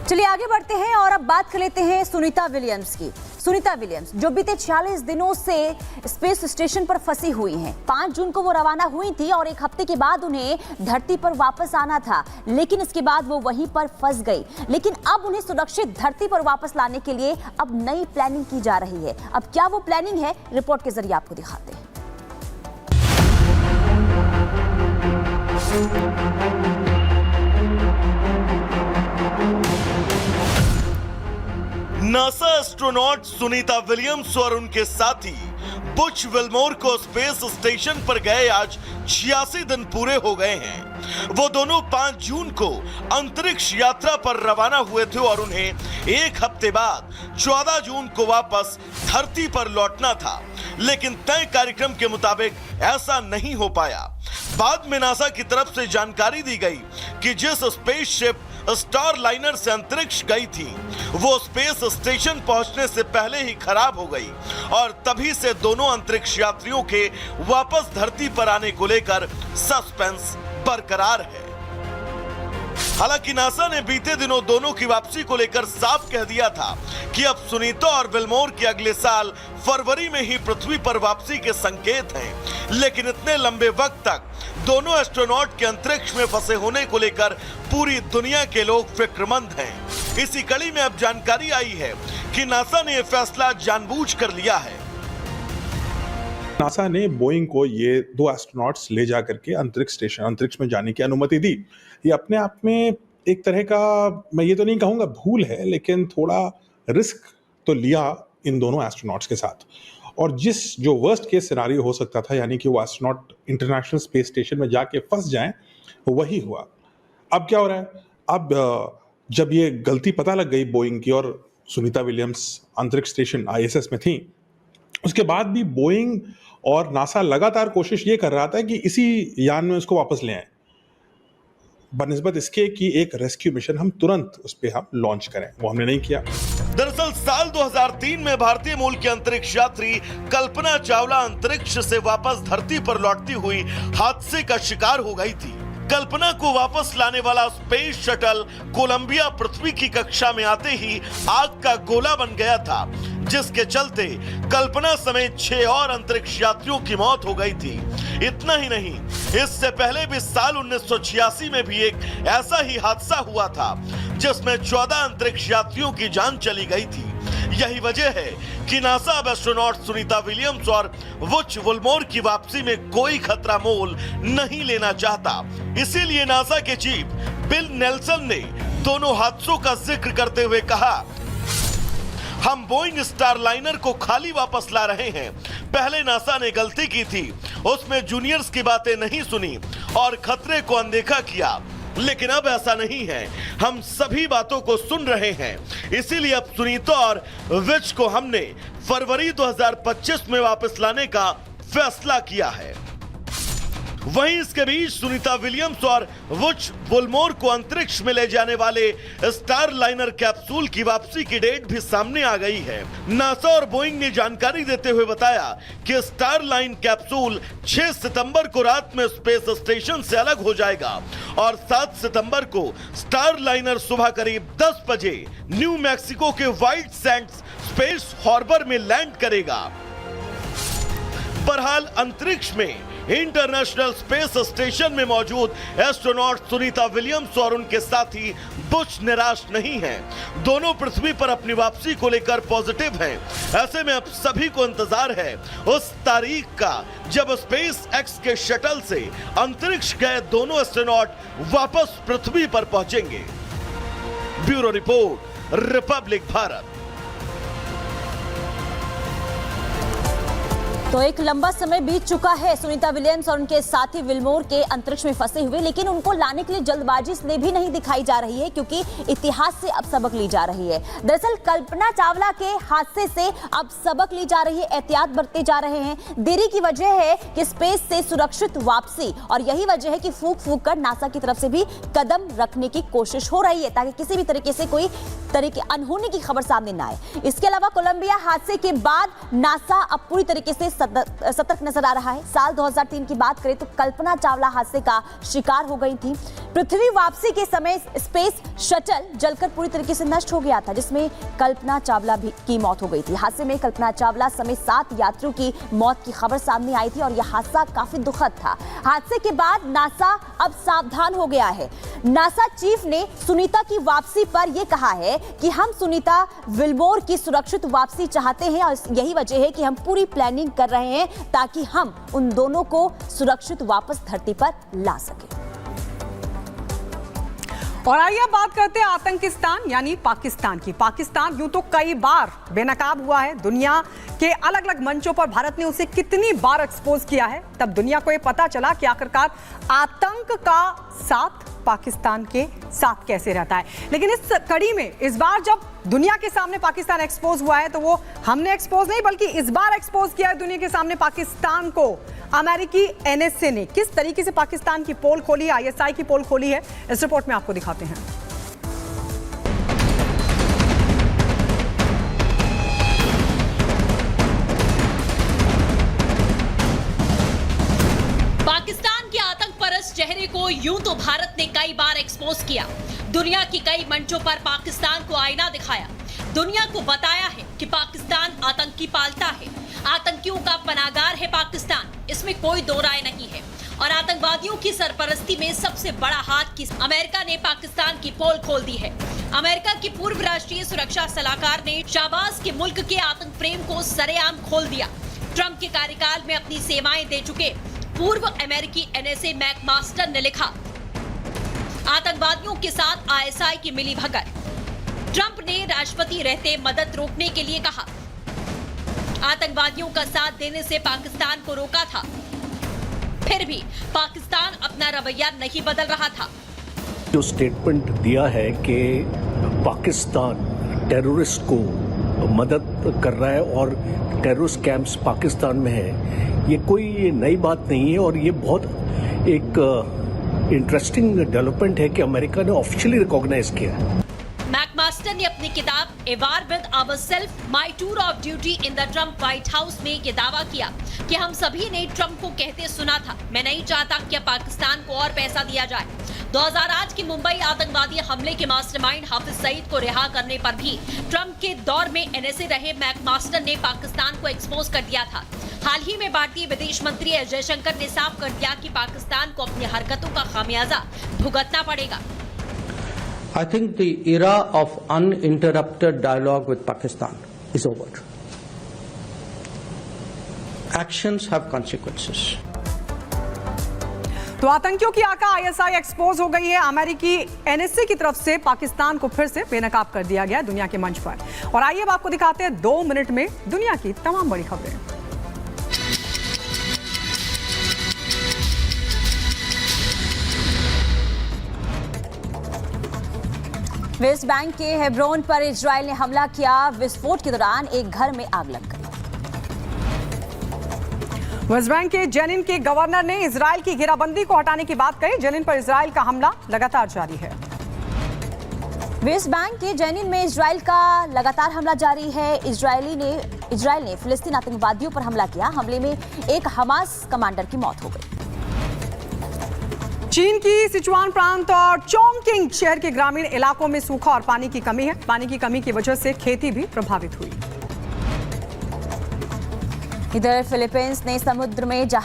चलिए आगे बढ़ते हैं और अब बात कर लेते हैं सुनीता विलियम्स की। सुनीता विलियम्स जो बीते 46 दिनों से स्पेस स्टेशन पर फंसी हुई हैं। 5 जून को वो रवाना हुई थी और एक हफ्ते के बाद उन्हें धरती पर वापस आना था, लेकिन इसके बाद वो वहीं पर फंस गई। लेकिन अब उन्हें सुरक्षित धरती पर वापस लाने के लिए अब नई प्लानिंग की जा रही है। अब क्या वो प्लानिंग है, रिपोर्ट के जरिए आपको दिखाते हैं। नासा एस्ट्रोनॉट सुनीता विलियम्स और उनके साथी बुच विल्मोर को स्पेस स्टेशन पर गए आज 86 दिन पूरे हो गए हैं। वो दोनों 5 जून को अंतरिक्ष यात्रा पर रवाना हुए थे और उन्हें एक हफ्ते बाद 14 जून को वापस धरती पर लौटना था, लेकिन तय कार्यक्रम के मुताबिक ऐसा नहीं हो पाया। बाद में नासा की तरफ से जानकारी दी गई कि जिस स्पेसशिप स्टार लाइनर से अंतरिक्ष गई थी वो स्पेस स्टेशन पहुंचने से पहले ही खराब हो गई और तभी से दोनों अंतरिक्ष यात्रियों के वापस धरती पर आने को लेकर सस्पेंस बरकरार है। हालांकि नासा ने बीते दिनों दोनों की वापसी को लेकर साफ कह दिया था कि अब सुनीता और विल्मोर के अगले साल फरवरी में ही पृथ्वी पर वापसी के संकेत हैं। लेकिन इतने लंबे वक्त तक दोनों एस्ट्रोनॉट के अंतरिक्ष में फंसे होने को लेकर पूरी दुनिया के लोग फिक्रमंद हैं। इसी कड़ी में अब जानकारी आई है कि नासा ने यह फैसला जानबूझकर लिया है। नासा ने बोइंग को ये 2 एस्ट्रोनॉट्स ले जाकर के अंतरिक्ष में जाने की अनुमति दी। ये अपने आप में एक तरह का, मैं ये तो नहीं कहूँगा भूल है, लेकिन थोड़ा रिस्क तो लिया इन दोनों एस्ट्रोनॉट्स के साथ। और जो वर्स्ट केस सिनारियो हो सकता था, यानी कि वो एस्ट्रोनॉट इंटरनेशनल स्पेस स्टेशन में जाके फंस जाएं, वही हुआ। अब क्या हो रहा है? अब जब ये गलती पता लग गई बोइंग की और सुनीता विलियम्स अंतरिक्ष स्टेशन ISS में थी, उसके बाद भी बोइंग और नासा लगातार कोशिश ये कर रहा था कि इसी यान में उसको वापस ले आए, बनिस्बत इसके कि एक रेस्क्यू मिशन हम तुरंत उस पे हम लॉन्च करें। वो हमने नहीं किया। दरअसल साल 2003 में भारतीय मूल की अंतरिक्ष यात्री कल्पना चावला अंतरिक्ष से वापस धरती पर लौटती हुई हादसे का शिकार हो गई थी। कल्पना को वापस लाने वाला स्पेस शटल कोलंबिया पृथ्वी की कक्षा में आते ही आग का गोला बन गया था, जिसके चलते कल्पना समेत 6 और अंतरिक्ष यात्रियों की मौत हो गई थी। इतना ही नहीं, इससे पहले भी साल 1986 में भी एक ऐसा ही हादसा हुआ था जिसमें 14 अंतरिक्ष यात्रियों की जान चली गई थी। यही वजह है कि नासा अब एस्ट्रोनॉट सुनीता विलियम्स और बुच विल्मोर की वापसी में कोई खतरा मोल नहीं लेना चाहता। इसीलिए नासा के चीफ बिल नेल्सन ने दोनों हादसों का जिक्र करते हुए कहा, हम बोइंग स्टार लाइनर को खाली वापस ला रहे हैं। पहले नासा ने गलती की थी, उसमें जूनियर्स की बातें नहीं सुनी और खतरे को अनदेखा किया, लेकिन अब ऐसा नहीं है। हम सभी बातों को सुन रहे हैं। इसीलिए अब सुनीता और विच को हमने फरवरी 2025 में वापस लाने का फैसला किया है। वहीं इसके बीच सुनीता विलियम्स और बुच विल्मोर को अंतरिक्ष में ले जाने वाले स्टार लाइनर कैप्सूल की वापसी की डेट भी सामने आ गई है। नासा और बोइंग ने जानकारी देते हुए बताया कि स्टार लाइन कैप्सूल 6 सितंबर को रात में स्पेस स्टेशन से अलग हो जाएगा और 7 सितंबर को स्टार लाइनर सुबह करीब 10 बजे न्यू मैक्सिको के व्हाइट सैंड्स स्पेस हार्बर में लैंड करेगा। बहरहाल अंतरिक्ष में इंटरनेशनल स्पेस स्टेशन में मौजूद एस्ट्रोनॉट सुनीता विलियम्स और उनके साथी बुच निराश नहीं हैं। दोनों पृथ्वी पर अपनी वापसी को लेकर पॉजिटिव हैं। ऐसे में अब सभी को इंतजार है उस तारीख का जब स्पेस एक्स के शटल से अंतरिक्ष गए दोनों एस्ट्रोनॉट वापस पृथ्वी पर पहुंचेंगे। Bureau report, Republic Bharat. तो एक लंबा समय बीत चुका है सुनीता विलियम्स और उनके साथी विल्मोर के अंतरिक्ष में फंसे हुए, लेकिन उनको लाने के लिए जल्दबाजी इसलिए भी नहीं दिखाई जा रही है क्योंकि इतिहास से अब सबक ली जा रही है। दरअसल कल्पना चावला के हादसे से अब सबक ली जा रही है, एहतियात बरते जा रहे हैं। देरी की वजह है कि स्पेस से सुरक्षित वापसी, और यही वजह है कि फूक फूक कर नासा की तरफ से भी कदम रखने की कोशिश हो रही है ताकि किसी भी तरीके से कोई तरह की अनहोनी की खबर सामने न आए। इसके अलावा कोलंबिया हादसे के बाद नासा अब पूरी तरीके से सतर्क नजर आ रहा है। साल 2003 की बात करें तो कल्पना चावला हादसे का शिकार हो गई थी। पृथ्वी वापसी के समय स्पेस शटल जलकर पूरी तरीके से नष्ट हो गया था, जिसमें कल्पना चावला की मौत हो गई थी। हादसे में कल्पना चावला समेत 7 यात्रियों की मौत की खबर सामने आई थी और यह हादसा काफी दुखद था। हादसे के बाद नासा अब सावधान हो गया है। नासा चीफ ने सुनीता की वापसी पर यह कहा है कि हम सुनीता विल्मोर की सुरक्षित वापसी चाहते हैं और यही वजह है कि हम पूरी प्लानिंग कर रहे हैं ताकि हम उन दोनों को सुरक्षित वापस धरती पर ला सकें। और आइए अब बात करते हैं आतंकिस्तान यानी पाकिस्तान की। पाकिस्तान यूं तो कई बार बेनकाब हुआ है। दुनिया के अलग अलग मंचों पर भारत ने उसे कितनी बार एक्सपोज किया है। तब दुनिया को यह पता चला कि आखिरकार आतंक का साथ पाकिस्तान के साथ कैसे रहता है। लेकिन इस कड़ी में इस बार जब दुनिया के सामने पाकिस्तान एक्सपोज हुआ है तो वो हमने एक्सपोज नहीं बल्कि इस बार एक्सपोज किया है दुनिया के सामने पाकिस्तान को। अमेरिकी एनएसए ने किस तरीके से पाकिस्तान की पोल खोली, आईएसआई की पोल खोली है, इस रिपोर्ट में आपको दिखाते हैं। पाकिस्तान के आतंक परस्त चेहरे को यूं तो भारत ने कई बार एक्सपोज किया, दुनिया की कई मंचों पर पाकिस्तान को आईना दिखाया, दुनिया को बताया है कि पाकिस्तान आतंकी पालता है, आतंकियों का पनागार है पाकिस्तान, इसमें कोई दो राय नहीं है। और आतंकवादियों की सरपरस्ती में सबसे बड़ा हाथ किस अमेरिका ने पाकिस्तान की पोल खोल दी है। अमेरिका की पूर्व राष्ट्रीय सुरक्षा सलाहकार ने शाहबाज के मुल्क के आतंक प्रेम को सरेआम खोल दिया। ट्रंप के कार्यकाल में अपनी सेवाएं दे चुके पूर्व अमेरिकी एनएसए मैकमास्टर ने लिखा, आतंकवादियों के साथ आईएसआई की मिलीभगत। ट्रंप ने राष्ट्रपति रहते मदद रोकने के लिए कहा, आतंकवादियों का साथ देने से पाकिस्तान को रोका था, फिर भी पाकिस्तान अपना रवैया नहीं बदल रहा था। जो स्टेटमेंट दिया है कि पाकिस्तान टेररिस्ट को मदद कर रहा है और टेररिस्ट कैंप्स पाकिस्तान में है, ये कोई नई बात नहीं है और ये बहुत एक इंटरेस्टिंग डेवलपमेंट है कि अमेरिका ने ऑफिशियली रिकॉग्नाइज किया है। मैकमास्टर ने अपनी किताब a war with ourselves my tour of duty in the Trump White House में ये दावा किया कि हम सभी ने ट्रंप को कहते सुना था, मैं नहीं चाहता कि पाकिस्तान को और पैसा दिया जाए। 2008 के मुंबई आतंकवादी हमले के मास्टरमाइंड हाफिज सईद को रिहा करने पर भी ट्रंप के दौर में एनएसए रहे मैकमास्टर ने पाकिस्तान को एक्सपोज कर दिया था। हाल ही में भारतीय विदेश मंत्री एस जयशंकर ने साफ कर दिया कि पाकिस्तान को अपनी हरकतों का खामियाजा भुगतना पड़ेगा। I think the era of uninterrupted dialogue with Pakistan is over. Actions have consequences. तो आतंकियों की आका आईएसआई एक्सपोज हो गई है। अमेरिकी एनएसए की तरफ से पाकिस्तान को फिर से बेनकाब कर दिया गया दुनिया के मंच पर। और आइए अब आपको दिखाते हैं 2 मिनट में दुनिया की तमाम बड़ी खबरें। वेस्ट बैंक के हेब्रोन पर इजराइल ने हमला किया। विस्फोट के दौरान एक घर में आग लग गई। वेस्ट बैंक के जेनिन के गवर्नर ने इजराइल की घेराबंदी को हटाने की बात कही। जेनिन पर इजराइल का हमला लगातार जारी है। वेस्ट बैंक के जेनिन में इजराइल का लगातार हमला जारी है। इजराइल ने फिलिस्तीन आतंकवादियों पर हमला किया। हमले में एक हमास कमांडर की मौत हो गई। चीन की सिचुआन प्रांत और चोंगकिंग शहर के ग्रामीण इलाकों में सूखा और पानी की कमी है। पानी की कमी की वजह से खेती भी प्रभावित हुई। इधर फिलीपींस ने समुद्र में जहाज